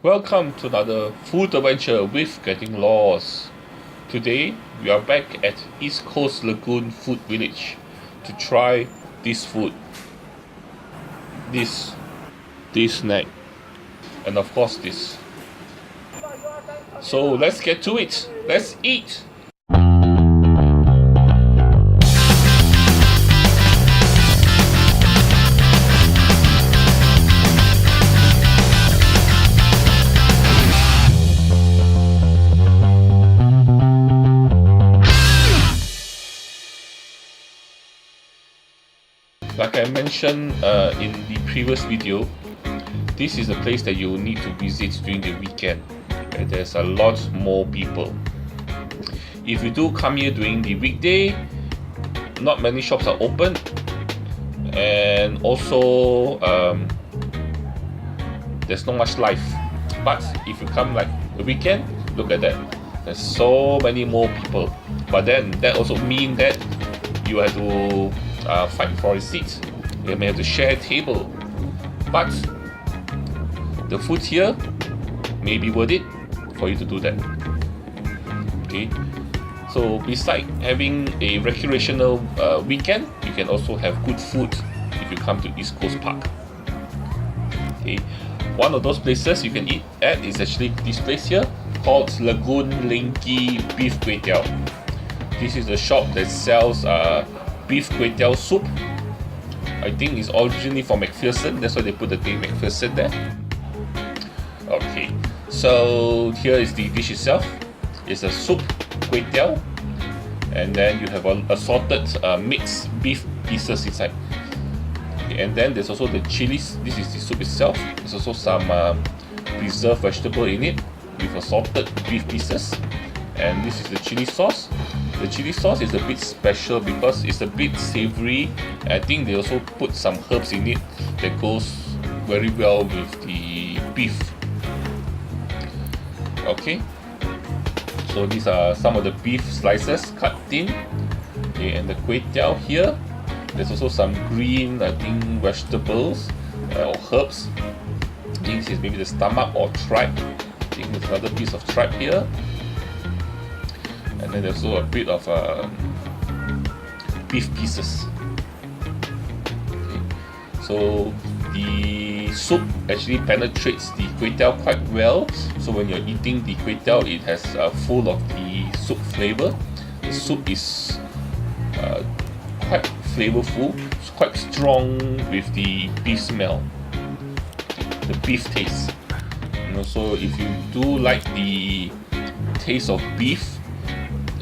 Welcome to another food adventure with Getting Lost. Today we are back at East Coast Lagoon Food Village to try this food, this snack, and of course this. So let's get to it. Let's eat. Like I mentioned in the previous video, this is a place that you need to visit during the weekend, where there's a lot more people. If you do come here during the weekday, not many shops are open, and also there's not much life. But if you come like the weekend, look at that, there's so many more people. But then that also means that you have to fight for a seat. You may have to share a table, but the food here may be worth it for you to do that. Okay, so besides having a recreational weekend, you can also have good food if you come to East Coast Park. Okay, one of those places you can eat at is actually this place here called Lagoon Leng Kee beef Kway Teow. This is a shop that sells beef Kway Teow soup. I think it's originally from McPherson, that's why they put the name McPherson there. Okay, so here is the dish itself. It's a soup Kway Teow, and then you have assorted mixed beef pieces inside. Okay, and then there's also the chilies. This is the soup itself. There's also some preserved vegetable in it with assorted beef pieces, and this is the chili sauce. The chili sauce is a bit special because it's a bit savory. I think they also put some herbs in it that goes very well with the beef. Okay, so these are some of the beef slices cut thin. Okay, and the Kway Teow here. There's also some green, I think, vegetables or herbs. This is maybe the stomach or tripe. I think there's another piece of tripe here. And then there's also a bit of beef pieces. Okay. So the soup actually penetrates the Kway Teow quite well. So when you're eating the Kway Teow, it has full of the soup flavor. The soup is quite flavorful, it's quite strong with the beef smell, the beef taste. And also, if you do like the taste of beef,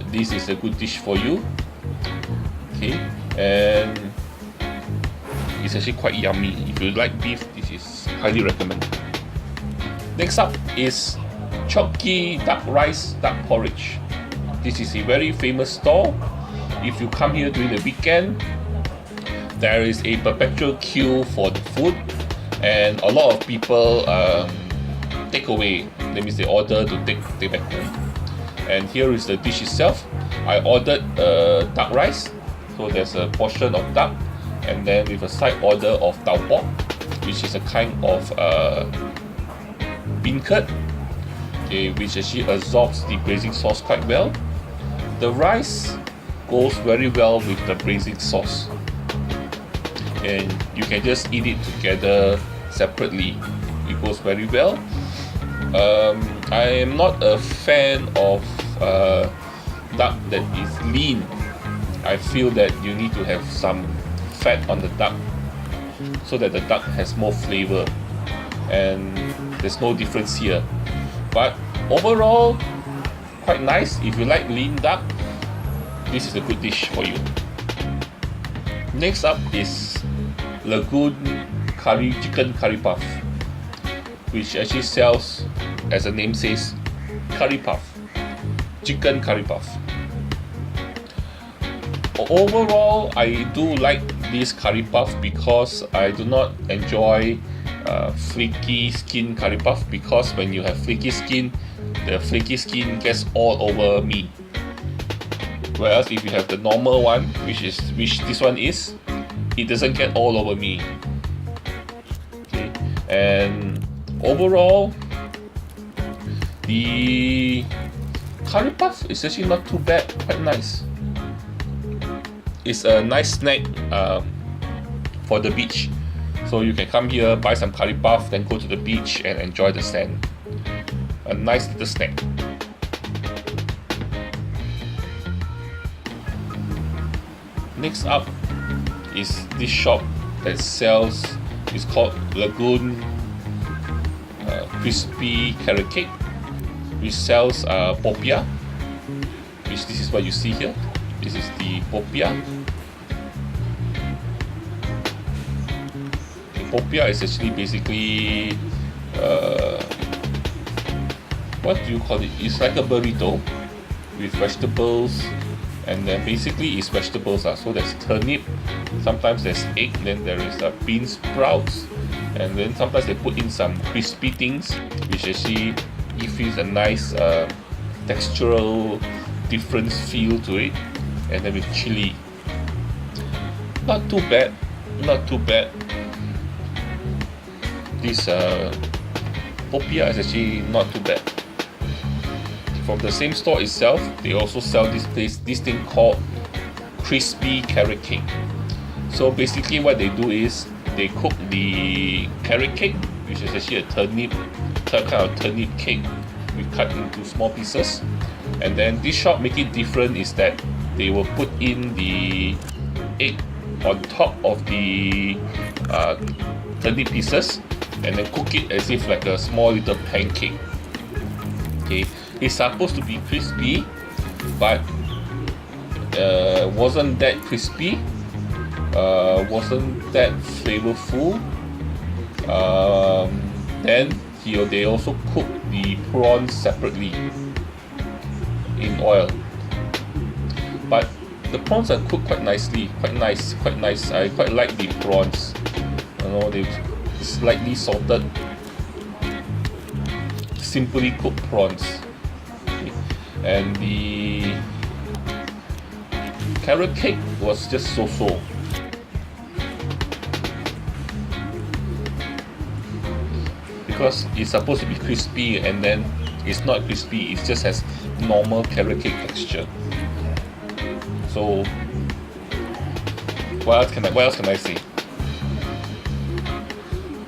this is a good dish for you. Okay, and it's actually quite yummy. If you like beef, this is highly recommended. Next up is Cheow Kee duck rice duck porridge. This is a very famous stall. If you come here during the weekend, there is a perpetual queue for the food, and a lot of people take away. That means they order to take back home. And here is the dish itself. I ordered duck rice, so there's a portion of duck, and then with a side order of tau pork, which is a kind of bean curd, okay, which actually absorbs the braising sauce quite well. The rice goes very well with the braising sauce, and you can just eat it together separately. It goes very well. I am not a fan of duck that is lean. I feel that you need to have some fat on the duck so that the duck has more flavor, and there's no difference here. But overall, quite nice. If you like lean duck, this is a good dish for you. Next up is Lagoon Chicken Curry Puff, which actually sells, as the name says, curry puff, chicken curry puff. Overall, I do like this curry puff because I do not enjoy flaky skin curry puff, because when you have flaky skin, the flaky skin gets all over me. Whereas if you have the normal one, which this one is, it doesn't get all over me. Okay, and overall, The curry puff is actually not too bad, quite nice. It's a nice snack for the beach. So you can come here, buy some curry puff, then go to the beach and enjoy the sand. A nice little snack. Next up is this shop that sells, it's called Lagoon Crispy Carrot Cake, which sells popiah, which this is what you see here. This is the popiah. The popiah is actually basically what do you call it? It's like a burrito with vegetables, and then basically it's vegetables. So there's turnip, sometimes there's egg, then there is bean sprouts, and then sometimes they put in some crispy things, which actually gives you a nice textural different feel to it. And then with chili, not too bad, not too bad. This popiah is actually not too bad. From the same store itself, they also sell this thing called crispy carrot cake. So basically what they do is they cook the carrot cake, which is actually a kind of turnip cake we cut into small pieces. And then this shop make it different is that they will put in the egg on top of the turnip pieces and then cook it as if like a small little pancake. Okay, it's supposed to be crispy, but wasn't that crispy, wasn't that flavorful. Then here they also cook the prawns separately in oil, but the prawns are cooked quite nicely, quite nice. I quite like the prawns. You know, they slightly salted, simply cooked prawns. Okay. And the carrot cake was just so-so. Because it's supposed to be crispy, and then it's not crispy, it just has normal carrot cake texture. So what else can I say?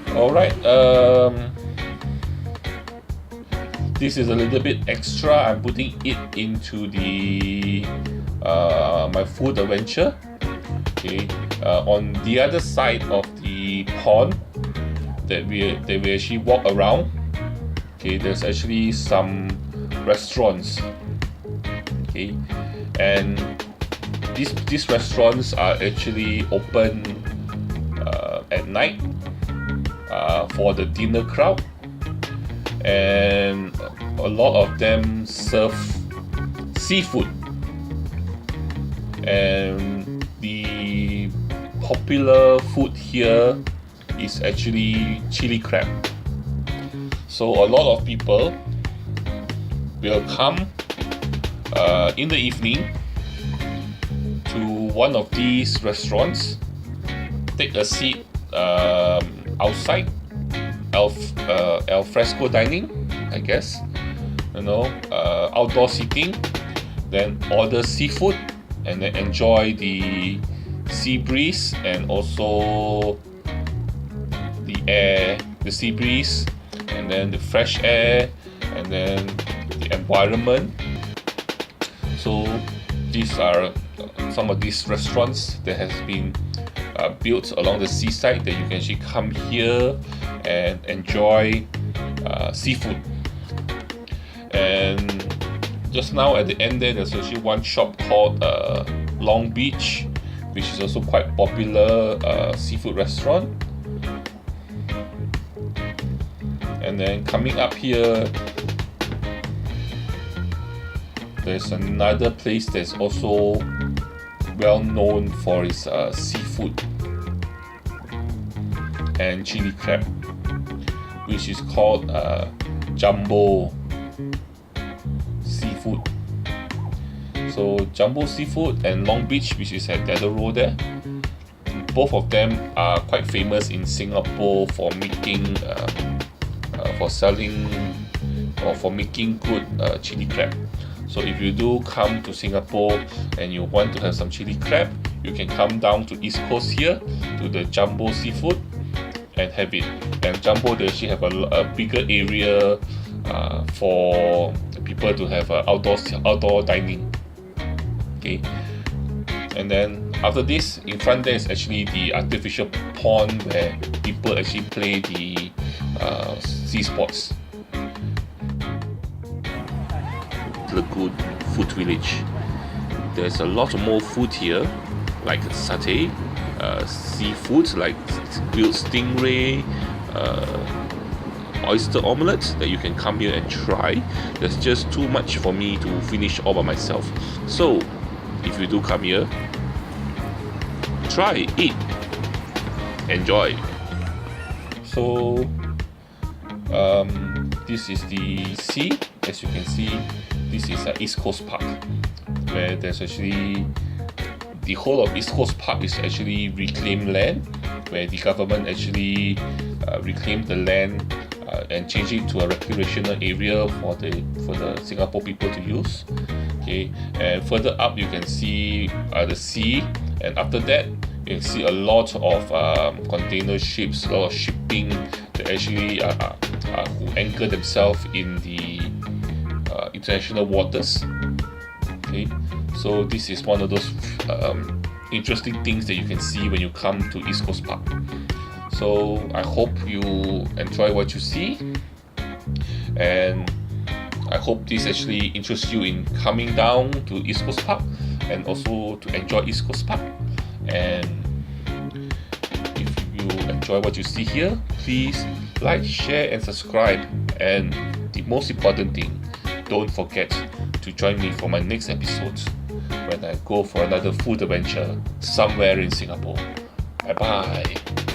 Alright, this is a little bit extra. I'm putting it into the my food adventure. Okay, on the other side of the pond that we actually walk around. Okay, there's actually some restaurants. Okay, and these restaurants are actually open at night for the dinner crowd, and a lot of them serve seafood, and the popular food here is actually chili crab. So a lot of people will come in the evening to one of these restaurants, take a seat outside, al fresco dining, I guess, you know, outdoor seating, then order seafood and then enjoy the sea breeze and also the air, the sea breeze, and then the fresh air, and then the environment. So these are some of these restaurants that has been built along the seaside that you can actually come here and enjoy seafood. And just now at the end there's actually one shop called Long Beach, which is also quite popular seafood restaurant. And then coming up here, there's another place that's also well known for its seafood and chili crab, which is called Jumbo Seafood. So Jumbo Seafood and Long Beach, which is at Dedder Road there, both of them are quite famous in Singapore for making for selling or for making good chili crab. So if you do come to Singapore and you want to have some chili crab, you can come down to East Coast here to the Jumbo Seafood and have it. And Jumbo, they actually have a bigger area for people to have outdoor dining. Okay, and then after this, in front there is actually the artificial pond where people actually play the sea sports. Lagoon Food Village. There's a lot more food here, like satay, seafood like grilled stingray, oyster omelette that you can come here and try. There's just too much for me to finish all by myself. So if you do come here, try, eat, enjoy. So this is the sea. As you can see, this is East Coast Park, where there's actually the whole of East Coast Park is actually reclaimed land, where the government actually reclaimed the land and changed it to a recreational area for the Singapore people to use. Okay, and further up you can see the sea, and after that you can see a lot of container ships, a lot of shipping that actually who anchor themselves in the international waters. Okay, so this is one of those interesting things that you can see when you come to East Coast Park. So I hope you enjoy what you see, and I hope this actually interests you in coming down to East Coast Park and also to enjoy East Coast Park. And if you enjoy what you see here, please like, share and subscribe, and the most important thing, don't forget to join me for my next episodes when I go for another food adventure somewhere in Singapore. Bye bye.